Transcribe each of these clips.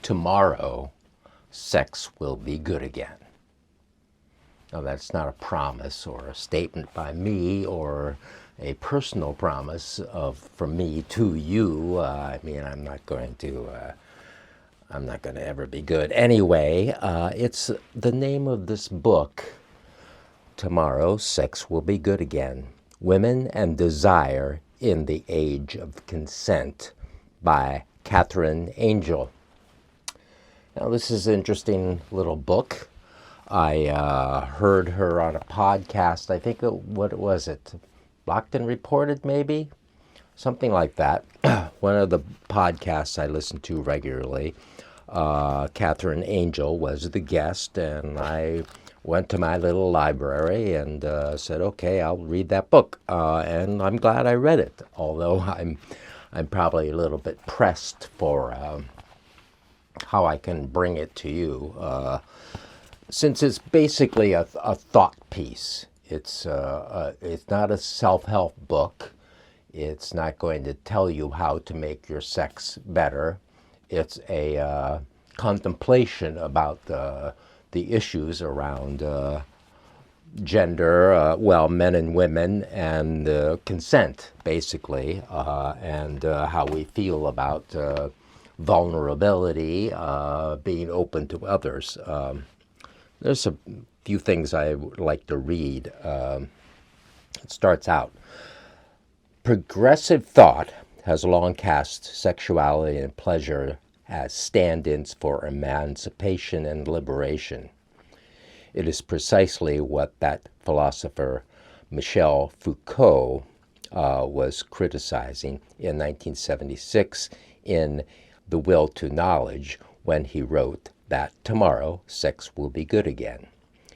tomorrow, sex will be good again. Now, that's not a promise or a statement by me or a personal promise from me to you. I'm not going to ever be good. Anyway, it's the name of this book, Tomorrow, Sex Will Be Good Again. Women and Desire in the Age of Consent by Katherine Angel. Now, this is an interesting little book. I heard her on a podcast. I think, what was it? Blocked and Reported, maybe? Something like that. One of the podcasts I listen to regularly. Katherine Angel was the guest, and I went to my little library and said, okay, I'll read that book. And I'm glad I read it, although I'm probably a little bit pressed for how I can bring it to you. Since it's basically a thought piece. It's not a self-help book. It's not going to tell you how to make your sex better. It's a contemplation about the issues around gender, men and women, and consent, basically, and how we feel about vulnerability, being open to others. There's a few things I would like to read. It starts out, progressive thought has long cast sexuality and pleasure as stand-ins for emancipation and liberation. It is precisely what that philosopher Michel Foucault was criticizing in 1976 in The Will to Knowledge when he wrote that tomorrow sex will be good again.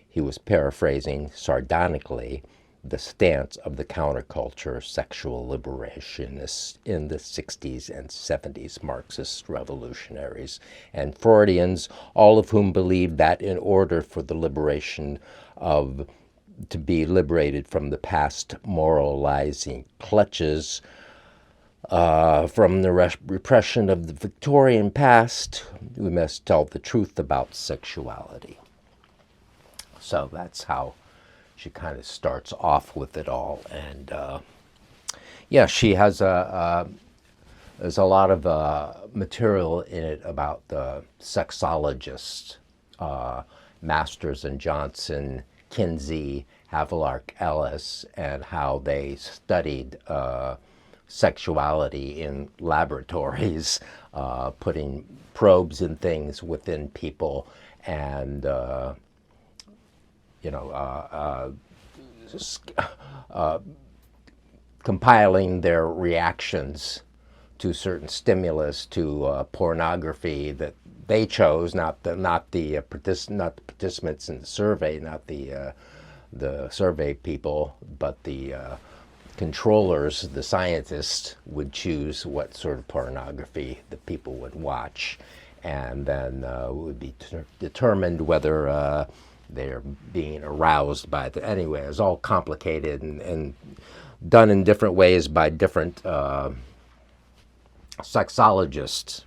He was paraphrasing sardonically the stance of the counterculture sexual liberationists in the 60s and 70s, Marxist revolutionaries and Freudians, all of whom believed that in order for the liberation to be liberated from the past moralizing clutches, from the repression of the Victorian past, we must tell the truth about sexuality. So that's how she kind of starts off with it all. And she has there's a lot of material in it about the sexologists, Masters and Johnson, Kinsey, Havelock Ellis, and how they studied sexuality in laboratories, putting probes and things within people, and compiling their reactions to certain stimulus, to pornography that they chose, not the participants in the survey, not the survey people, but the controllers, the scientists, would choose what sort of pornography the people would watch, and then it would be determined whether they're being aroused by the. Anyway, it's all complicated and done in different ways by different sexologists.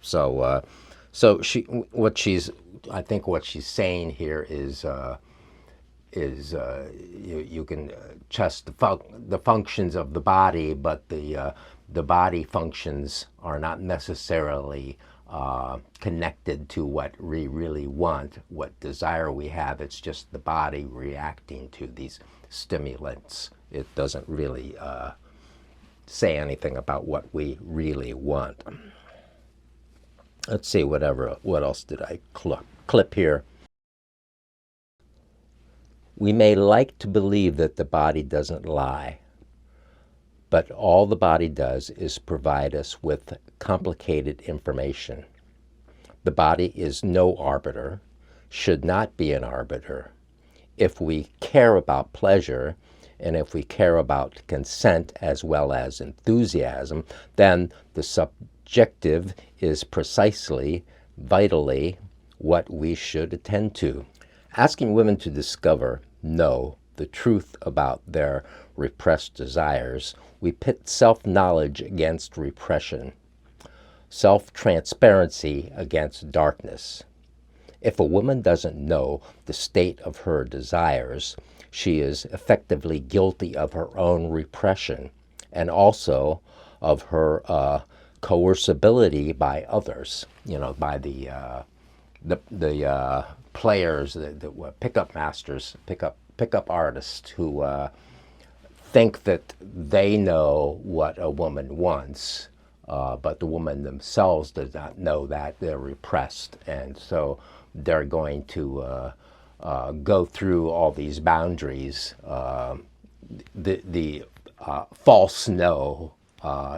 I think what she's saying here is you can test the functions of the body, but the body functions are not necessarily connected to what we really want, what desire we have. It's just the body reacting to these stimulants. It doesn't really say anything about what we really want. Let's see, what else did I clip here? We may like to believe that the body doesn't lie, but all the body does is provide us with complicated information. The body is no arbiter, should not be an arbiter. If we care about pleasure, and if we care about consent as well as enthusiasm, then the subjective is precisely, vitally, what we should attend to. Asking women to discover, know, the truth about their repressed desires, we pit self-knowledge against repression. self-transparency against darkness. If a woman doesn't know the state of her desires, she is effectively guilty of her own repression and also of her coercibility by others, by the players, the pickup masters, pickup artists who think that they know what a woman wants, but the woman themselves does not know that. They're repressed, and so they're going to go through all these boundaries, the false no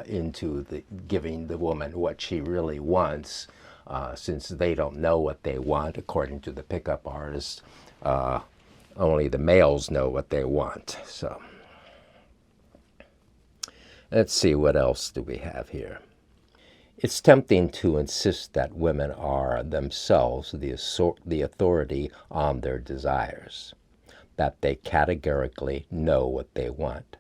into giving the woman what she really wants, since they don't know what they want, according to the pickup artist. Only the males know what they want. So let's see, what else do we have here? It's tempting to insist that women are themselves the authority on their desires, that they categorically know what they want.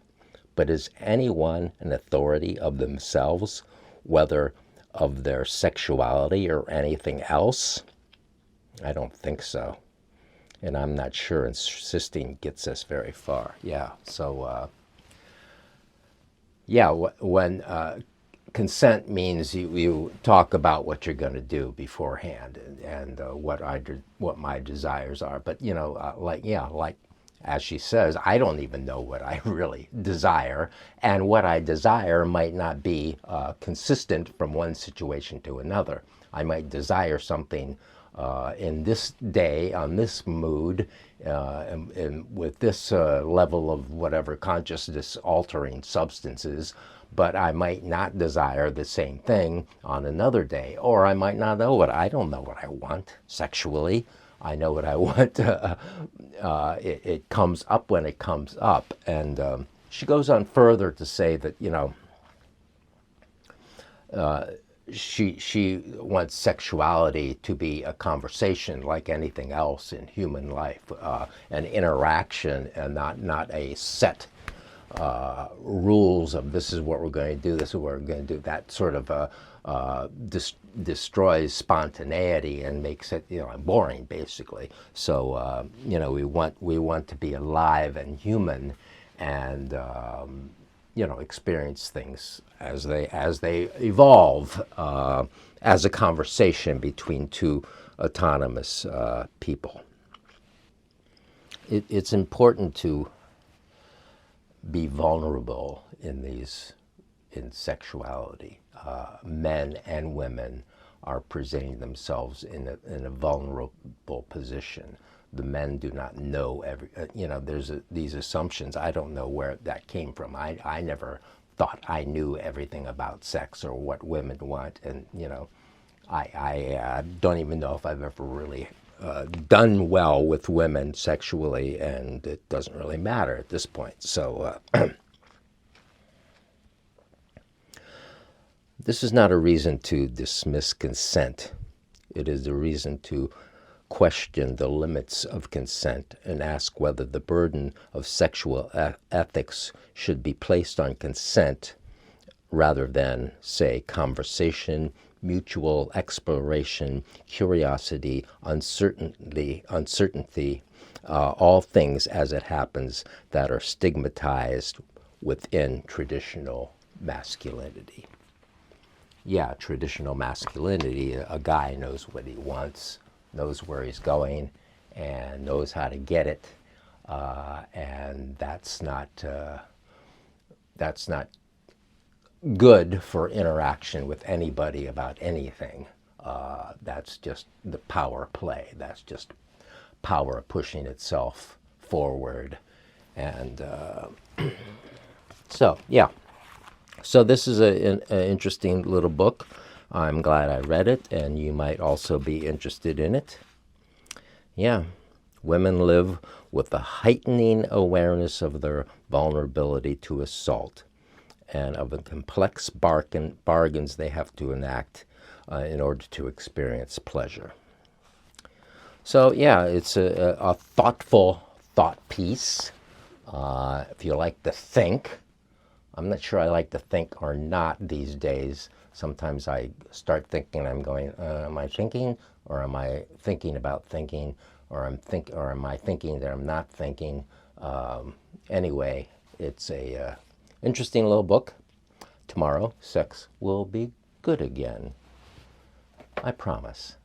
But is anyone an authority of themselves, whether of their sexuality or anything else? I don't think so. And I'm not sure insisting gets us very far. Yeah, so, when consent means you talk about what you're going to do beforehand, and what my desires are. But like as she says, I don't even know what I really desire, and what I desire might not be consistent from one situation to another. I might desire something in this day, on this mood, and with this level of whatever consciousness altering substances, but I might not desire the same thing on another day. Or I might not know I don't know what I want sexually. I know what I want. It comes up when it comes up. And she goes on further to say that, she wants sexuality to be a conversation like anything else in human life, an interaction, and not a set rules of this is what we're going to do, this is what we're going to do. That sort of destroys spontaneity and makes it boring, basically. So we want to be alive and human, and experience things as they evolve, as a conversation between two autonomous people. It's important to be vulnerable in sexuality. Men and women are presenting themselves in a vulnerable position. The men do not know there's these assumptions. I don't know where that came from. I never thought I knew everything about sex or what women want, and I don't even know if I've ever really done well with women sexually, and it doesn't really matter at this point. So this is not a reason to dismiss consent. It is a reason to question the limits of consent and ask whether the burden of sexual ethics should be placed on consent rather than, say, conversation, mutual exploration, curiosity, uncertainty, all things as it happens that are stigmatized within traditional masculinity. Yeah, traditional masculinity, a guy knows what he wants, knows where he's going, and knows how to get it, and that's not good for interaction with anybody about anything. That's just the power play. That's just power pushing itself forward, and so yeah. So this is an interesting little book. I'm glad I read it, and you might also be interested in it. Yeah, women live with a heightening awareness of their vulnerability to assault and of the complex bargains they have to enact in order to experience pleasure. So yeah, it's a thoughtful thought piece. If you like to think, I'm not sure I like to think or not these days. Sometimes I start thinking, I'm going, am I thinking, or am I thinking about thinking, or am I thinking that I'm not thinking? Anyway, it's a interesting little book. Tomorrow, sex will be good again. I promise.